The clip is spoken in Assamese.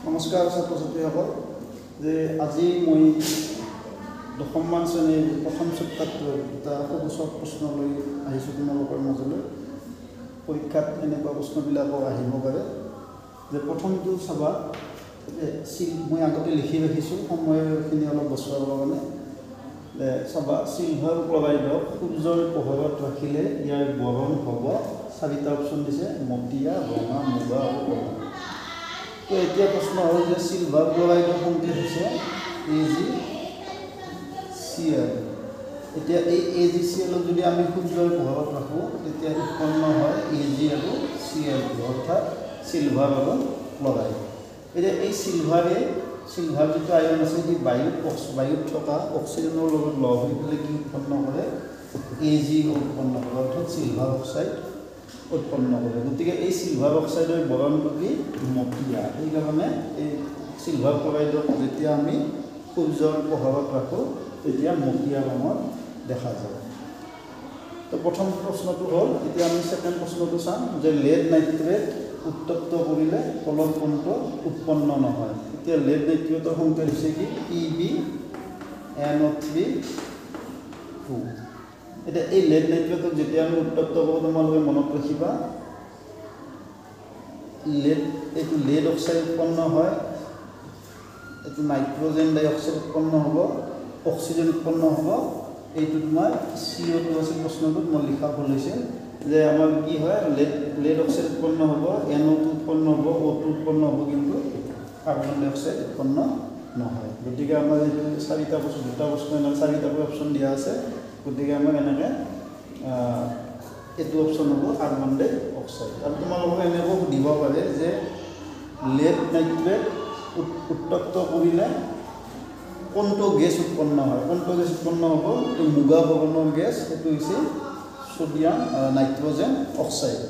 নমস্কাৰ ছাত্ৰ ছাত্ৰীসকল যে আজি মই দশমমান শ্ৰেণীৰ প্ৰথম চেপ্টাৰটোৰ এটা সহজ প্ৰশ্ন লৈ আহিছোঁ তোমালোকৰ মাজলৈ। পৰীক্ষাত এনেকুৱা প্ৰশ্নবিলাকো আহিব পাৰে। যে প্ৰথমটো চাবা মই আগতে লিখি ৰাখিছোঁ সময়খিনি অলপ বচোৱাৰ কাৰণে। চাবা চিলভাৰ ক্লৰাইডক সূৰ্যৰ পোহৰত ৰাখিলে ইয়াৰ বৰণ হ'ব। চাৰিটা অপশ্যন দিছে: মটিয়া, ৰঙা, মুগা আৰু কলা। তো এতিয়া প্ৰশ্ন হ'ল যে চিলভাৰ ক্লৰাইডৰ সংকেত হৈছে AgCl। এতিয়া এই AgClক যদি আমি সূৰ্যৰ পোহৰত ৰাখোঁ তেতিয়া উৎপন্ন হয় Ag আৰু Cl, অৰ্থাৎ চিলভাৰ আৰু ক্লৰাইড। এতিয়া এই চিলভাৰ যিটো আয়ন আছে সেই বায়ুত থকা অক্সিজেনৰ লগত লগ হৈ পেলাই কি উৎপন্ন কৰে? Ag উৎপন্ন কৰে, অৰ্থাৎ চিলভাৰ অক্সাইড উৎপন্ন কৰে। গতিকে এই চিলভাৰ অক্সাইডৰ বৰণটো কি? মটিয়া। সেইকাৰণে এই চিলভাৰ ক্লৰাইডক যেতিয়া আমি সূৰ্যৰ পোহৰত ৰাখোঁ তেতিয়া মটিয়া ৰঙৰ দেখা যায়। তো প্ৰথম প্ৰশ্নটো হ'ল, এতিয়া আমি ছেকেণ্ড প্ৰশ্নটো চাম যে লেড নাইট্ৰেট উত্তপ্ত কৰিলে তলত কোনটো উৎপন্ন নহয়। এতিয়া লেড নাইট্ৰেটৰ সংকেত হৈছে কি? PbNO3(2). এতিয়া এই লেড নাইট্ৰেটক যেতিয়া আমি উত্তপ্ত কৰোঁ তোমালোকে মনত ৰাখিবা, এইটো লেড অক্সাইড উৎপন্ন হয়, এইটো নাইট্ৰজেন ডাই অক্সাইড উৎপন্ন হ'ব, অক্সিজেন উৎপন্ন হ'ব। এইটো তোমাৰ CO2 আছে প্ৰশ্নটোত মই লিখা ভুল হৈছে যে আমাৰ কি হয়, লেড অক্সাইড উৎপন্ন হ'ব, NO2 উৎপন্ন হ'ব, O2 উৎপন্ন হ'ব, কিন্তু কাৰ্বন ডাই অক্সাইড উৎপন্ন নহয়। গতিকে আমাৰ এইটো চাৰিটা অপশ্যন দিয়া আছে। গতিকে আমাৰ এনেকৈ এইটো অপশ্যন হ'ব কাৰ্বন ডাই অক্সাইড। আৰু তোমালোকক এনেকৈ সুধিব পাৰে যে লেড নাইট্ৰেট উত্তপ্ত কৰিলে কোনটো গেছ উৎপন্ন হয়? কোনটো গেছ উৎপন্ন হ'ব? এইটো মুগা বৰণৰ গেছ, সেইটো হৈছে নাইট্ৰজেন অক্সাইড।